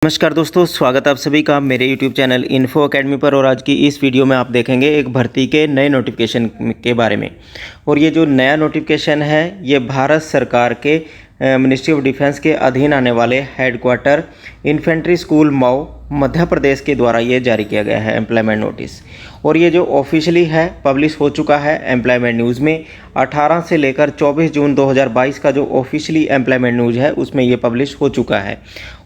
नमस्कार दोस्तों, स्वागत है आप सभी का मेरे YouTube चैनल इन्फो एकेडमी पर। और आज की इस वीडियो में आप देखेंगे एक भर्ती के नए नोटिफिकेशन के बारे में। और ये जो नया नोटिफिकेशन है ये भारत सरकार के मिनिस्ट्री ऑफ डिफेंस के अधीन आने वाले headquarter infantry school Mhow Madhya Pradesh के द्वारा ये जारी किया गया है एम्प्लॉयमेंट नोटिस। और ये जो ऑफिशियली है पब्लिश हो चुका है एम्प्लॉयमेंट न्यूज़ में 18 से लेकर 24 जून 2022 का जो ऑफिशियली एम्प्लॉयमेंट न्यूज़ है उसमें ये पब्लिश हो चुका है।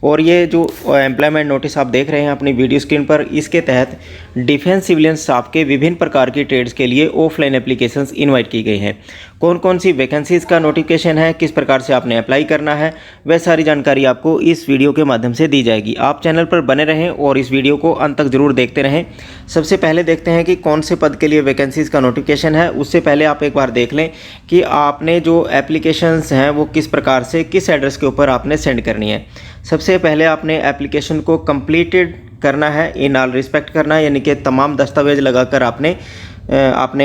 और ये जो एम्प्लॉयमेंट नोटिस आप देख रहे हैं अपनी वीडियो स्क्रीन पर, इसके तहत डिफेंस सिविलियन स्टाफ के विभिन्न प्रकार की ट्रेड्स के लिए ऑफलाइन एप्लीकेशंस इनवाइट की गई हैं। कौन कौन सी वैकेंसीज़ का नोटिफिकेशन है, किस प्रकार से आपने अप्लाई करना है, वह सारी जानकारी आपको इस वीडियो के माध्यम से दी जाएगी। आप चैनल पर बने रहें और इस वीडियो को अंत तक जरूर देखते रहें। सबसे पहले देखते हैं कि कौन से पद के लिए वैकेंसीज़ का नोटिफिकेशन है। उससे पहले आप एक बार देख लें कि आपने जो एप्लीकेशंस हैं वो किस प्रकार से किस एड्रेस के ऊपर आपने सेंड करनी है। सबसे पहले आपने एप्लीकेशन को कंप्लीटेड करना है, इन ऑल रिस्पेक्ट करना है, यानी कि तमाम दस्तावेज लगाकर आपने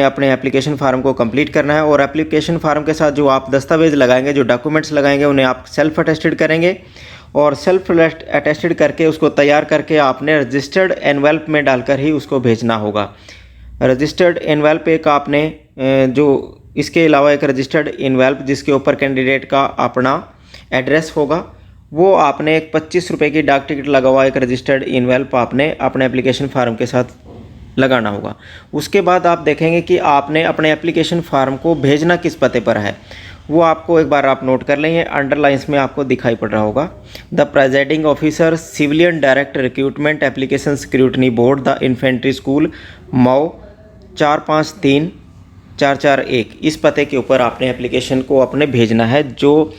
अपने एप्लीकेशन फार्म को कंप्लीट करना है। और एप्लीकेशन फार्म के साथ जो आप दस्तावेज लगाएंगे, जो डॉक्यूमेंट्स लगाएंगे, उन्हें आप सेल्फ अटेस्टेड करेंगे और सेल्फ अटेस्टेड करके उसको तैयार करके आपने रजिस्टर्ड एनवेल्प में डालकर ही उसको भेजना होगा। रजिस्टर्ड एनवेल्प एक आपने जो इसके अलावा एक रजिस्टर्ड एनवेल्प जिसके ऊपर कैंडिडेट का अपना एड्रेस होगा, वो आपने एक 25 रुपये की डाक टिकट लगा हुआ एक रजिस्टर्ड एनवेल्प आपने अपने एप्लीकेशन फार्म के साथ लगाना होगा। उसके बाद आप देखेंगे कि आपने अपने एप्लीकेशन फार्म को भेजना किस पते पर है, वो आपको एक बार आप नोट कर लेंगे। अंडरलाइंस में आपको दिखाई पड़ रहा होगा, the presiding officer civilian direct recruitment application scrutiny board the infantry school Mau 453441 इस पते के ऊपर आपने एप्लीकेशन को अपने भेजना है। जो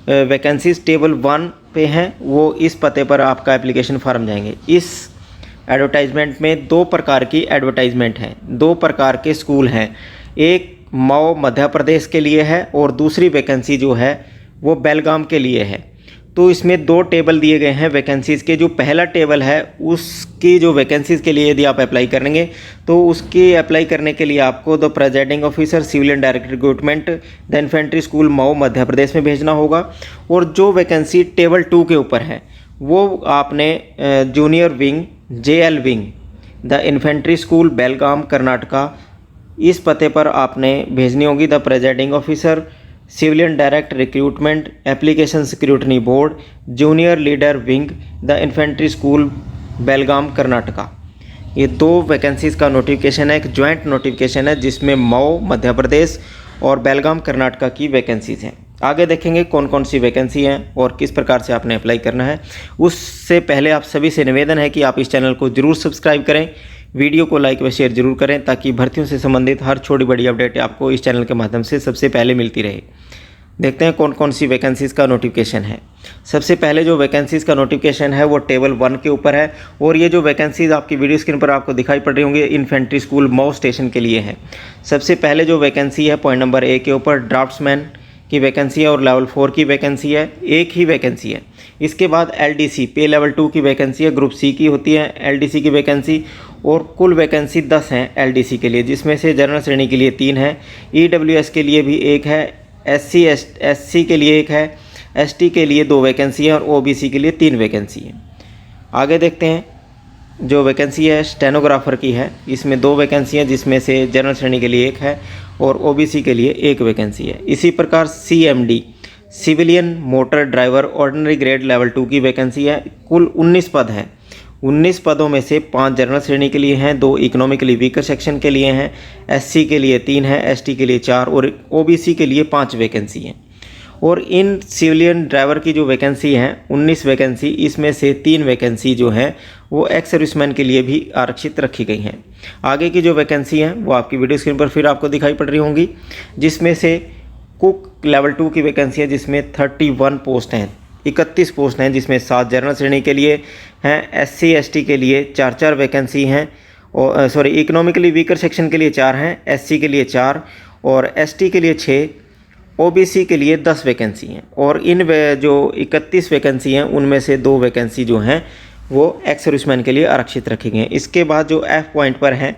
वैकेंसीज टेबल 1 पे हैं वो इस पते पर आपका एप्लीकेशन फार्म जाएंगे। इस एडवर्टाइजमेंट में 2 प्रकार की एडवर्टाइजमेंट हैं, 2 प्रकार के स्कूल हैं। एक मऊ मध्य प्रदेश के लिए है और दूसरी वैकेंसी जो है वो बेलगाम के लिए है। तो इसमें 2 टेबल दिए गए हैं वैकेंसीज़ के। जो पहला टेबल है उसकी जो वैकेंसीज़ के लिए यदि आप अप्लाई करेंगे तो उसकी अप्लाई करने के लिए आपको the presiding officer civilian direct recruitment the infantry school Mhow Madhya Pradesh में भेजना होगा। और जो वैकेंसी टेबल 2 के ऊपर है वो आपने junior wing JL wing the infantry school Belgaum Karnataka इस पते पर आपने भेजनी होगी। The presiding officer civilian direct recruitment application scrutiny board junior leader wing the infantry school Belgaum Karnataka. ये 2 वैकेंसीज़ का नोटिफिकेशन है, एक ज्वाइंट नोटिफिकेशन है जिसमें मऊ मध्य प्रदेश और बेलगाम कर्नाटका की वैकेंसीज़ हैं। आगे देखेंगे कौन कौन सी वैकेंसी हैं और किस प्रकार से आपने अप्लाई करना है। उससे पहले आप सभी से निवेदन है कि आप इस चैनल को जरूर सब्सक्राइब करें, वीडियो को लाइक व शेयर जरूर करें ताकि भर्तियों से संबंधित हर छोटी बड़ी अपडेट आपको इस चैनल के माध्यम से सबसे पहले मिलती रहे। देखते हैं कौन कौन सी वैकेंसीज़ का नोटिफिकेशन है। सबसे पहले जो वैकेंसीज़ का नोटिफिकेशन है वो टेबल 1 के ऊपर है। और ये जो वैकेंसीज़ आपकी वीडियो स्क्रीन पर आपको दिखाई पड़ रही होंगी इन्फेंट्री स्कूल मऊ स्टेशन के लिए है। सबसे पहले जो वैकेंसी है पॉइंट नंबर 1 के ऊपर ड्राफ्ट्समैन की वैकेंसी है और लेवल 4 की वैकेंसी है, एक ही वैकेंसी है। इसके बाद LDC पे लेवल 2 की वैकेंसी है, ग्रुप C की होती है LDC की वैकेंसी। और कुल वैकेंसी 10 हैं LDC के लिए, जिसमें से जनरल श्रेणी के लिए 3 है, EWS के लिए भी 1 है, SC के लिए 1 है, ST के लिए 2 वैकेंसी है और OBC के लिए 3 वैकेंसी है। आगे देखते हैं जो वैकेंसी है स्टेनोग्राफर की है, इसमें 2 वैकेंसी हैं जिसमें से जनरल श्रेणी के लिए 1 है और OBC के लिए 1 वैकेंसी है। इसी प्रकार CMD civilian motor driver ordinary grade level 2 की वैकेंसी है। कुल 19 पद हैं। 19 पदों में से 5 जनरल श्रेणी के लिए हैं, 2 इकोनॉमिकली वीकर सेक्शन के लिए हैं, SC के लिए 3 हैं, ST के लिए 4 और OBC के लिए 5 वैकेंसी हैं। और इन सिविलियन ड्राइवर की जो वैकेंसी हैं 19 वैकेंसी, इसमें से 3 वैकेंसी जो हैं वो एक्स सर्विसमैन के लिए भी आरक्षित रखी गई हैं। आगे की जो वैकेंसी हैं वो आपकी वीडियो स्क्रीन पर फिर आपको दिखाई पड़ रही होंगी, जिसमें से कुक लेवल 2 की वैकेंसी है जिसमें 31 पोस्ट हैं, 31 पोस्ट हैं, जिसमें 7 जनरल श्रेणी के लिए हैं, SC ST के लिए 4 वैकेंसी हैं और इकोनॉमिकली वीकर सेक्शन के लिए 4 हैं, SC के लिए 4 और ST के लिए 6, OBC के लिए 10 वैकेंसी हैं। और इन जो 31 वैकेंसी हैं उनमें से 2 वैकेंसी जो हैं वो एक्स सर्विसमैन के लिए आरक्षित रखी गई हैं। इसके बाद जो F पॉइंट पर हैं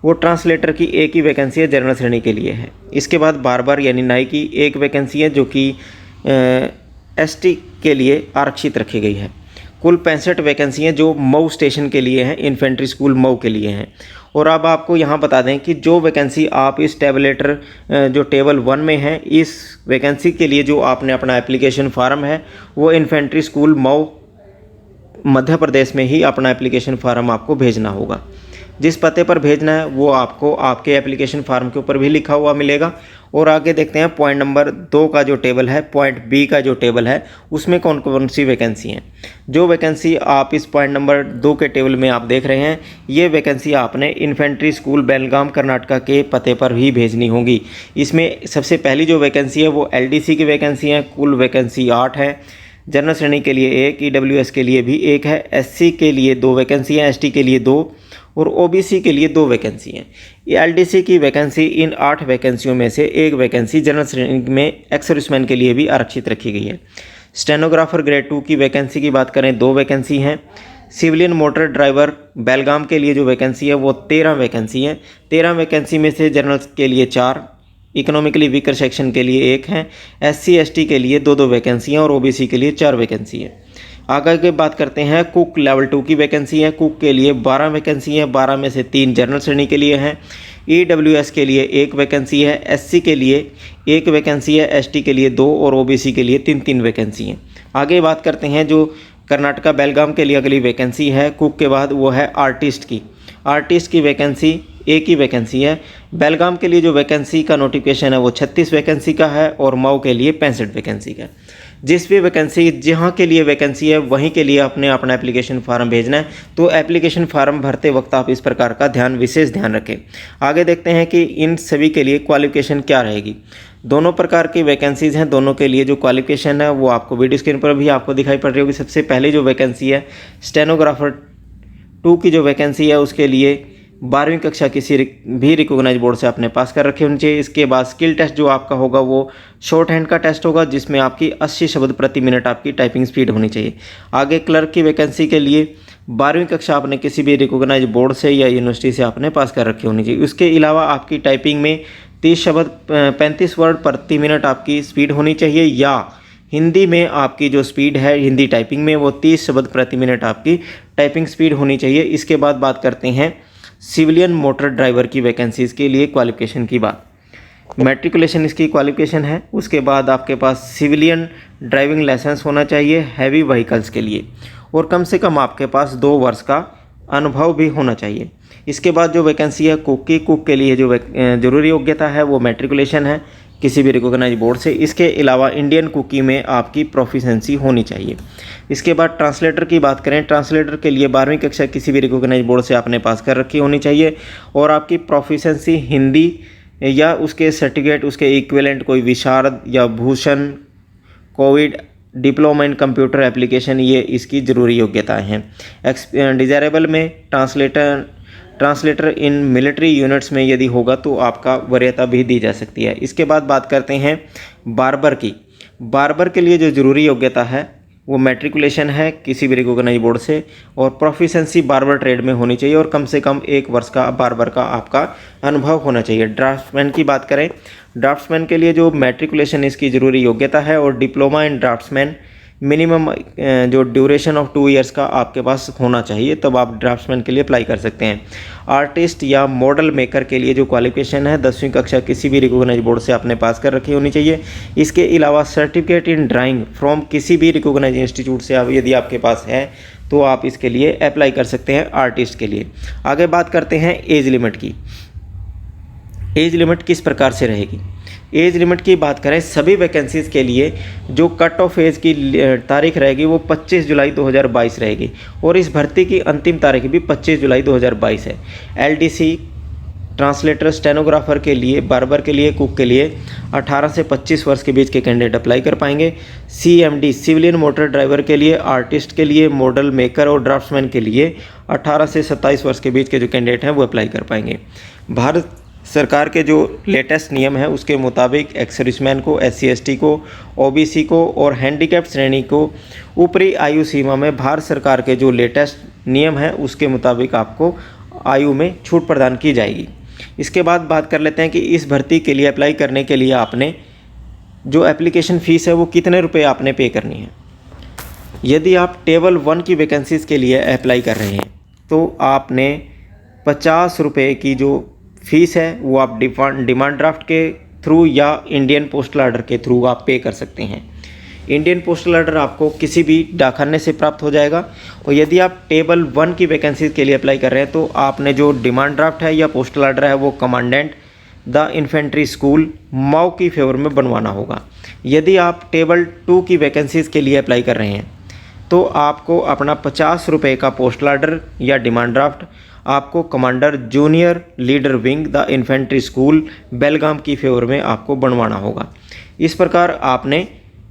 वो ट्रांसलेटर की 1 ही वैकेंसी है, जनरल श्रेणी के लिए है। इसके बाद बार्बर यानी नाई की 1 वैकेंसी है जो कि ST के लिए आरक्षित रखी गई है। कुल 65 वैकेंसी हैं जो मऊ स्टेशन के लिए हैं, इन्फेंट्री स्कूल मऊ के लिए हैं। और अब आपको यहाँ बता दें कि जो वैकेंसी आप इस टेबलेटर जो टेबल 1 में है, इस वैकेंसी के लिए जो आपने अपना एप्लीकेशन फार्म है वो इन्फेंट्री स्कूल मऊ मध्य प्रदेश में ही अपना एप्लीकेशन फार्म आपको भेजना होगा। जिस पते पर भेजना है वो आपको आपके एप्लीकेशन फार्म के ऊपर भी लिखा हुआ मिलेगा। और आगे देखते हैं पॉइंट नंबर 2 का जो टेबल है, पॉइंट बी का जो टेबल है, उसमें कौन कौन सी वैकेंसी हैं। जो वैकेंसी आप इस पॉइंट नंबर 2 के टेबल में आप देख रहे हैं, ये वैकेंसी आपने इन्फेंट्री स्कूल बेलगाम कर्नाटका के पते पर ही भेजनी होगी। इसमें सबसे पहली जो वैकेंसी है वो LDC की वैकेंसी है। कुल वैकेंसी 8 है। जनरल श्रेणी के लिए 1, EWS के लिए भी 1 है, SC के लिए 2 वैकेंसी हैं, ST के लिए 2 और OBC के लिए 2 वैकेंसी हैं। ये LDC की वैकेंसी इन 8 वैकेंसियों में से 1 वैकेंसी जनरल श्रेणी में एक्स सर्विसमैन के लिए भी आरक्षित रखी गई है। स्टेनोग्राफर ग्रेड 2 की वैकेंसी की बात करें, 2 वैकेंसी हैं। सिविलियन मोटर ड्राइवर बेलगाम के लिए जो वैकेंसी है वो 13 वैकेंसी है। 13 वैकेंसी में से जनरल के लिए 4, इकोनॉमिकली वीकर सेक्शन के लिए 1 है, SC ST के लिए 2 वैकेंसी हैं और OBC के लिए 4 वैकेंसी है। आगे की बात करते हैं, कुक लेवल 2 की वैकेंसी है। कुक के लिए 12 वैकेंसी है, 12 में से 3 जनरल श्रेणी के लिए हैं। EWS के लिए 1 वैकेंसी है, SC के लिए 1 वैकेंसी है, ST के लिए 2 और OBC के लिए 3 वैकेंसी हैं। आगे बात करते हैं जो कर्नाटका बेलगाम के लिए अगली वैकेंसी है कुक के बाद, वो है आर्टिस्ट की। आर्टिस्ट की वैकेंसी 1 ही वैकेंसी है। बेलगाम के लिए जो वैकेंसी का नोटिफिकेशन है वो 36 वैकेंसी का है और मऊ के लिए 65 वैकेंसी का है। जिस भी वैकेंसी जहाँ के लिए वैकेंसी है वहीं के लिए अपने अपना एप्लीकेशन फार्म भेजना है। तो एप्लीकेशन फार्म भरते वक्त आप इस प्रकार का विशेष ध्यान रखें। आगे देखते हैं कि इन सभी के लिए क्वालिफिकेशन क्या रहेगी। दोनों प्रकार की वैकेंसीज़ हैं, दोनों के लिए जो क्वालिफिकेशन है वो आपको वीडियो स्क्रीन पर भी आपको दिखाई पड़ रही होगी। सबसे पहले जो वैकेंसी है स्टेनोग्राफर 2 की जो वैकेंसी है उसके लिए 12वीं कक्षा किसी भी रिकॉग्नाइज बोर्ड से आपने पास कर रखे होनी चाहिए। इसके बाद स्किल टेस्ट जो आपका होगा वो शॉर्ट हैंड का टेस्ट होगा जिसमें आपकी 80 शब्द प्रति मिनट आपकी टाइपिंग स्पीड होनी चाहिए। आगे क्लर्क की वैकेंसी के लिए 12वीं कक्षा आपने किसी भी रिकॉग्नाइज बोर्ड से या यूनिवर्सिटी से आपने पास कर रखी होनी चाहिए। उसके अलावा आपकी टाइपिंग में 30 शब्द 35 वर्ड प्रति मिनट आपकी स्पीड होनी चाहिए, या हिंदी में आपकी जो स्पीड है हिंदी टाइपिंग में वो 30 शब्द प्रति मिनट आपकी टाइपिंग स्पीड होनी चाहिए। इसके बाद बात करते हैं सिविलियन मोटर ड्राइवर की वैकेंसीज़ के लिए क्वालिफिकेशन की बात। मैट्रिकुलेशन इसकी क्वालिफिकेशन है। उसके बाद आपके पास सिविलियन ड्राइविंग लाइसेंस होना चाहिए हैवी व्हीकल्स के लिए, और कम से कम आपके पास 2 वर्ष का अनुभव भी होना चाहिए। इसके बाद जो वैकेंसी है कुक की, कुक के लिए जो जरूरी योग्यता है वो मैट्रिकुलेशन है किसी भी रिकॉग्नाइज बोर्ड से। इसके अलावा इंडियन कुकी में आपकी प्रोफिशेंसी होनी चाहिए। इसके बाद ट्रांसलेटर की बात करें, ट्रांसलेटर के लिए 12वीं कक्षा किसी भी रिकॉग्नाइज बोर्ड से आपने पास कर रखी होनी चाहिए, और आपकी प्रोफिशेंसी हिंदी या उसके सर्टिफिकेट उसके इक्विवेलेंट कोई विशारद या Bhushan Covid diploma in computer application, ये इसकी ज़रूरी योग्यताएँ हैं। डिज़ायरेबल में ट्रांसलेटर इन मिलिट्री यूनिट्स में यदि होगा तो आपका वरीयता भी दी जा सकती है। इसके बाद बात करते हैं बार्बर की। बार्बर के लिए जो ज़रूरी योग्यता है वो मैट्रिकुलेशन है किसी भी रिकॉग्नाइज बोर्ड से, और प्रोफिशेंसी बार्बर ट्रेड में होनी चाहिए, और कम से कम 1 वर्ष का बार्बर का आपका अनुभव होना चाहिए। ड्राफ्ट्समैन की बात करें, ड्राफ्ट्समैन के लिए जो मैट्रिकुलेशन इसकी ज़रूरी योग्यता है, और डिप्लोमा इन ड्राफ्ट्समैन मिनिमम जो ड्यूरेशन ऑफ 2 ईयर्स का आपके पास होना चाहिए, तब आप ड्राफ्ट्समैन के लिए अप्लाई कर सकते हैं। आर्टिस्ट या मॉडल मेकर के लिए जो क्वालिफिकेशन है 10वीं कक्षा किसी भी रिकॉग्नाइज बोर्ड से आपने पास कर रखी होनी चाहिए। इसके अलावा सर्टिफिकेट इन ड्राइंग फ्रॉम किसी भी रिकॉग्नाइज इंस्टीट्यूट से आप यदि आपके पास है तो आप इसके लिए अप्लाई कर सकते हैं आर्टिस्ट के लिए। आगे बात करते हैं एज लिमिट की। एज लिमिट किस प्रकार से रहेगी? एज लिमिट की बात करें, सभी वैकेंसीज़ के लिए जो कट ऑफ एज की तारीख रहेगी वो 25 जुलाई 2022 रहेगी, और इस भर्ती की अंतिम तारीख भी 25 जुलाई 2022 है। LDC ट्रांसलेटर स्टेनोग्राफर के लिए, बार्बर के लिए, कुक के लिए 18 से 25 वर्ष के बीच के कैंडिडेट अप्लाई कर पाएंगे। CMD सिविलियन मोटर ड्राइवर के लिए, आर्टिस्ट के लिए, मॉडल मेकर और ड्राफ्ट्समैन के लिए 18 से 27 वर्ष के बीच के जो कैंडिडेट हैं वो अप्लाई कर पाएंगे। भारत सरकार के जो लेटेस्ट नियम है उसके मुताबिक एक्स सर्विसमैन को, SC ST को, OBC को और हैंडीकैप्ड श्रेणी को ऊपरी आयु सीमा में भारत सरकार के जो लेटेस्ट नियम है उसके मुताबिक आपको आयु में छूट प्रदान की जाएगी। इसके बाद बात कर लेते हैं कि इस भर्ती के लिए अप्लाई करने के लिए आपने जो एप्लीकेशन फ़ीस है वो कितने रुपए आपने पे करनी है। यदि आप टेबल 1 की वैकेंसीज़ के लिए अप्लाई कर रहे हैं तो आपने 50 रुपये की जो फ़ीस है वो आप डिमांड ड्राफ्ट के थ्रू या इंडियन पोस्टल ऑर्डर के थ्रू आप पे कर सकते हैं। इंडियन पोस्टल ऑर्डर आपको किसी भी डाकखाने से प्राप्त हो जाएगा। और यदि आप टेबल 1 की वैकेंसीज़ के लिए अप्लाई कर रहे हैं तो आपने जो डिमांड ड्राफ्ट है या पोस्टल ऑर्डर है वो commandant the infantry school Mau की फेवर में बनवाना होगा। यदि आप टेबल 2 की वैकेंसीज़ के लिए अप्लाई कर रहे हैं तो आपको अपना 50 रुपये का पोस्टल ऑर्डर या डिमांड ड्राफ्ट आपको commander junior leader wing the infantry school Belgaum की फेवर में आपको बनवाना होगा। इस प्रकार आपने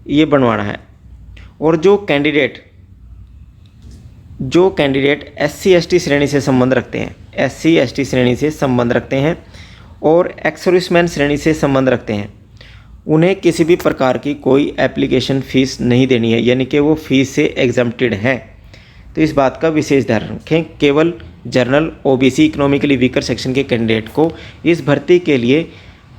ये बनवाना है। और जो कैंडिडेट SC/ST श्रेणी से संबंध रखते हैं, SC/ST श्रेणी से संबंध रखते हैं और एक्स-सर्विसमैन श्रेणी से संबंध रखते हैं, उन्हें किसी भी प्रकार की कोई एप्लीकेशन फ़ीस नहीं देनी है, यानी कि वो फ़ीस से एग्जम्प्टेड हैं। तो इस बात का विशेष ध्यान रखें। केवल general, OBC, economically weaker section के कैंडिडेट को इस भर्ती के लिए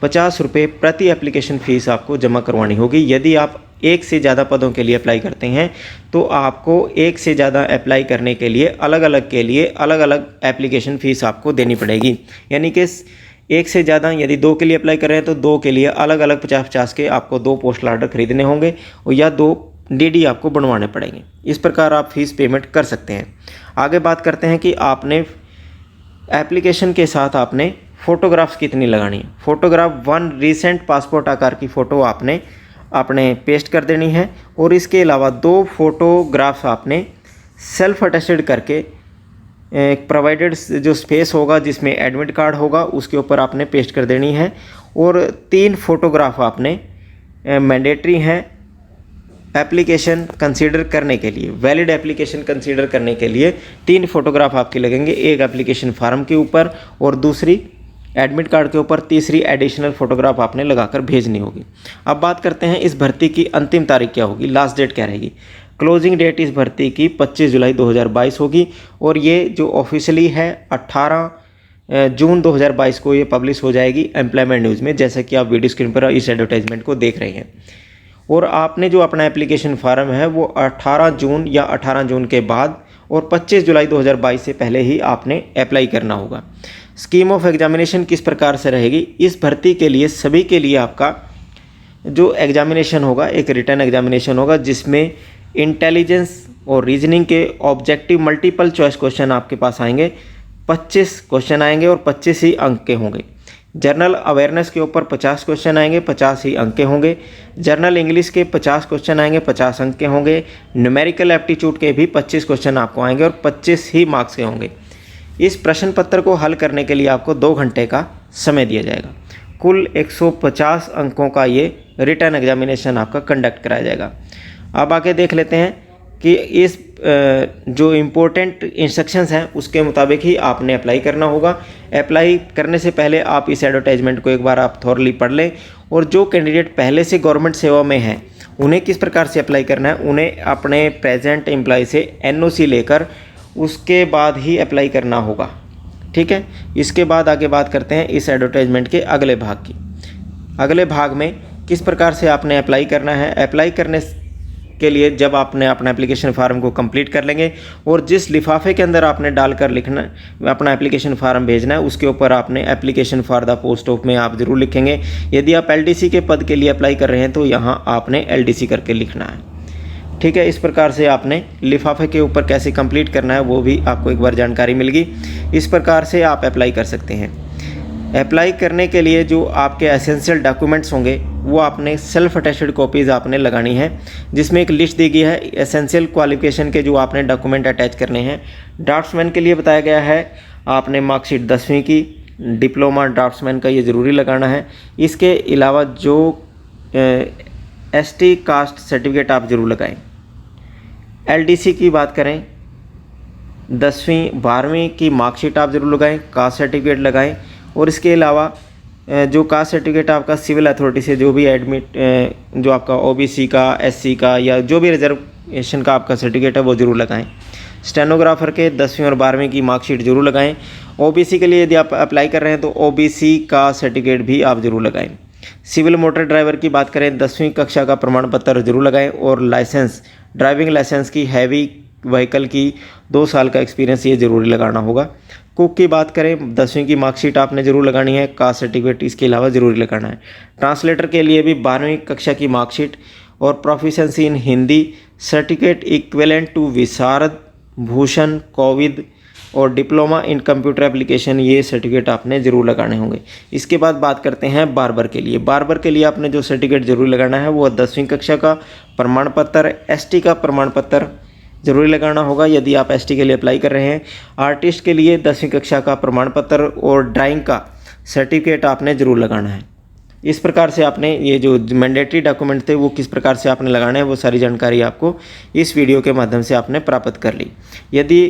50 रुपये प्रति एप्लीकेशन फ़ीस आपको जमा करवानी होगी। यदि आप एक से ज़्यादा पदों के लिए अप्लाई करते हैं तो आपको एक से ज़्यादा अप्लाई करने के लिए अलग अलग एप्लीकेशन फ़ीस आपको देनी पड़ेगी। यानी कि एक से ज़्यादा, यदि 2 के लिए अप्लाई कर रहे हैं तो 2 के लिए अलग अलग 50-50 के आपको 2 पोस्टल ऑर्डर खरीदने होंगे और या 2 DD आपको बनवाने पड़ेंगे। इस प्रकार आप फीस पेमेंट कर सकते हैं। आगे बात करते हैं कि आपने एप्लीकेशन के साथ आपने फ़ोटोग्राफ्स कितनी लगानी है। फ़ोटोग्राफ 1 रीसेंट पासपोर्ट आकार की फ़ोटो आपने पेस्ट कर देनी है और इसके अलावा 2 फोटोग्राफ्स आपने सेल्फ अटेस्टेड करके प्रोवाइडेड जो स्पेस होगा जिसमें एडमिट कार्ड होगा उसके ऊपर आपने पेस्ट कर देनी है। और 3 फोटोग्राफ आपने मैंडेटरी हैं एप्लीकेशन कंसीडर करने के लिए, वैलिड एप्लीकेशन कंसीडर करने के लिए 3 फोटोग्राफ आपके लगेंगे, एक एप्लीकेशन फार्म के ऊपर और दूसरी एडमिट कार्ड के ऊपर, तीसरी एडिशनल फोटोग्राफ आपने लगाकर भेजनी होगी। अब बात करते हैं इस भर्ती की अंतिम तारीख क्या होगी, लास्ट डेट क्या रहेगी। क्लोजिंग डेट इस भर्ती की 25 जुलाई 2022 होगी और ये जो ऑफिशियली है 18 जून 2022 को ये पब्लिश हो जाएगी एम्प्लॉयमेंट न्यूज़ में, जैसा कि आप वीडियो स्क्रीन पर इस एडवर्टाइजमेंट को देख रहे हैं। और आपने जो अपना एप्लीकेशन फार्म है वो 18 जून या 18 जून के बाद और 25 जुलाई 2022 से पहले ही आपने अप्लाई करना होगा। स्कीम ऑफ एग्जामिनेशन किस प्रकार से रहेगी, इस भर्ती के लिए सभी के लिए आपका जो एग्जामिनेशन होगा एक रिटन एग्जामिनेशन होगा जिसमें इंटेलिजेंस और रीजनिंग के ऑब्जेक्टिव मल्टीपल चॉइस क्वेश्चन आपके पास आएंगे। 25 क्वेश्चन आएंगे और 25 ही अंक के होंगे। जनरल अवेयरनेस के ऊपर 50 क्वेश्चन आएंगे, 50 ही अंक के होंगे। जनरल इंग्लिश के 50 क्वेश्चन आएंगे, 50 अंक के होंगे। न्यूमेरिकल एप्टीट्यूड के भी 25 क्वेश्चन आपको आएंगे और 25 ही मार्क्स के होंगे। इस प्रश्न पत्र को हल करने के लिए आपको 2 घंटे का समय दिया जाएगा। कुल 150 अंकों का ये रिटन एग्जामिनेशन आपका कंडक्ट कराया जाएगा। अब आगे देख लेते हैं कि इस जो इम्पोर्टेंट इंस्ट्रक्शंस हैं उसके मुताबिक ही आपने अप्लाई करना होगा। अप्लाई करने से पहले आप इस एडवर्टाइजमेंट को एक बार आप थॉरली पढ़ लें। और जो कैंडिडेट पहले से गवर्नमेंट सेवा में हैं उन्हें किस प्रकार से अप्लाई करना है, उन्हें अपने प्रेजेंट एम्प्लॉय से NOC लेकर उसके बाद ही अप्लाई करना होगा। ठीक है, इसके बाद आगे बात करते हैं इस एडवर्टाइजमेंट के अगले भाग की। अगले भाग में किस प्रकार से आपने अप्लाई करना है। अप्लाई करने के लिए जब आपने अपना एप्लीकेशन फार्म को कंप्लीट कर लेंगे और जिस लिफाफे के अंदर आपने डालकर लिखना अपना एप्लीकेशन फार्म भेजना है उसके ऊपर आपने application for the post of में आप ज़रूर लिखेंगे। यदि आप LDC के पद के लिए अप्लाई कर रहे हैं तो यहाँ आपने LDC करके लिखना है। ठीक है, इस प्रकार से आपने लिफाफे के ऊपर कैसे कंप्लीट करना है वो भी आपको एक बार जानकारी मिल गई। इस प्रकार से आप अप्लाई कर सकते हैं। अप्लाई करने के लिए जो आपके एसेंशियल डॉक्यूमेंट्स होंगे वो आपने सेल्फ अटेस्टेड कॉपीज़ आपने लगानी है, जिसमें एक लिस्ट दी गई है एसेंशियल क्वालिफिकेशन के जो आपने डॉक्यूमेंट अटैच करने हैं। ड्राफ्ट्समैन के लिए बताया गया है आपने मार्कशीट 10वीं की, डिप्लोमा ड्राफ्ट्समैन का ये ज़रूरी लगाना है। इसके अलावा जो ST कास्ट सर्टिफिकेट आप ज़रूर लगाएं। LDC की बात करें 10वीं 12वीं की मार्कशीट आप ज़रूर लगाएं, कास्ट सर्टिफिकेट लगाएं। और इसके अलावा जो कास्ट सर्टिफिकेट आपका सिविल अथॉरिटी से जो भी एडमिट जो आपका OBC का, SC का या जो भी रिजर्वेशन का आपका सर्टिफिकेट है वो ज़रूर लगाएं। स्टेनोग्राफर के 10वीं और 12वीं की मार्कशीट ज़रूर लगाएं। OBC के लिए यदि आप अप्लाई कर रहे हैं तो OBC का सर्टिफिकेट भी आप ज़रूर लगाएं। सिविल मोटर ड्राइवर की बात करें 10वीं कक्षा का प्रमाण पत्र जरूर लगाएं और लाइसेंस ड्राइविंग लाइसेंस की, हैवी व्हीकल की 2 साल का एक्सपीरियंस ये ज़रूरी लगाना होगा। कुक की बात करें, 10वीं की मार्कशीट आपने ज़रूर लगानी है, कास्ट सर्टिफिकेट इसके अलावा ज़रूरी लगाना है। ट्रांसलेटर के लिए भी 12वीं कक्षा की मार्कशीट और proficiency in Hindi certificate equivalent to Visharad Bhushan Kovid और डिप्लोमा इन कंप्यूटर एप्लीकेशन, ये सर्टिफिकेट आपने ज़रूर लगाने होंगे। इसके बाद बात करते हैं बार्बर के लिए। बार्बर के लिए आपने जो सर्टिफिकेट ज़रूर लगाना है वो 10वीं कक्षा का प्रमाण पत्र, एसटी का प्रमाण पत्र ज़रूरी लगाना होगा यदि आप एसटी के लिए अप्लाई कर रहे हैं। आर्टिस्ट के लिए 10वीं कक्षा का प्रमाण पत्र और ड्राइंग का सर्टिफिकेट आपने ज़रूर लगाना है। इस प्रकार से आपने ये जो मैंडेटरी डॉक्यूमेंट थे वो किस प्रकार से आपने लगाने हैं वो सारी जानकारी आपको इस वीडियो के माध्यम से आपने प्राप्त कर ली। यदि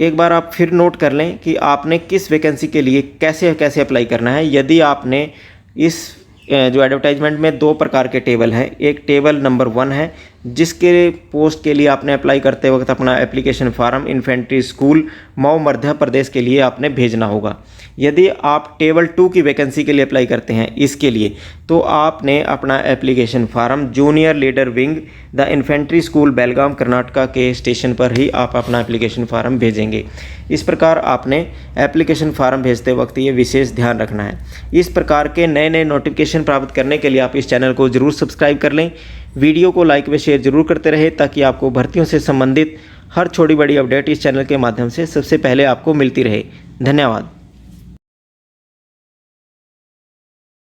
एक बार आप फिर नोट कर लें कि आपने किस वैकेंसी के लिए कैसे कैसे अप्लाई करना है। यदि आपने इस जो एडवर्टाइजमेंट में 2 प्रकार के टेबल हैं, एक टेबल नंबर 1 है जिसके पोस्ट के लिए आपने अप्लाई करते वक्त अपना application form infantry school Mhow Madhya Pradesh के लिए आपने भेजना होगा। यदि आप टेबल 2 की वैकेंसी के लिए अप्लाई करते हैं इसके लिए, तो आपने अपना application form junior leader wing the infantry school Belgaum Karnataka के स्टेशन पर ही आप अपना एप्लीकेशन फार्म भेजेंगे। इस प्रकार आपने एप्लीकेशन फार्म भेजते वक्त ये विशेष ध्यान रखना है। इस प्रकार के नए नए नोटिफिकेशन प्राप्त करने के लिए आप इस चैनल को ज़रूर सब्सक्राइब कर लें। वीडियो को लाइक व शेयर जरूर करते रहे ताकि आपको भर्तियों से संबंधित हर छोटी बड़ी अपडेट इस चैनल के माध्यम से सबसे पहले आपको मिलती रहे। धन्यवाद।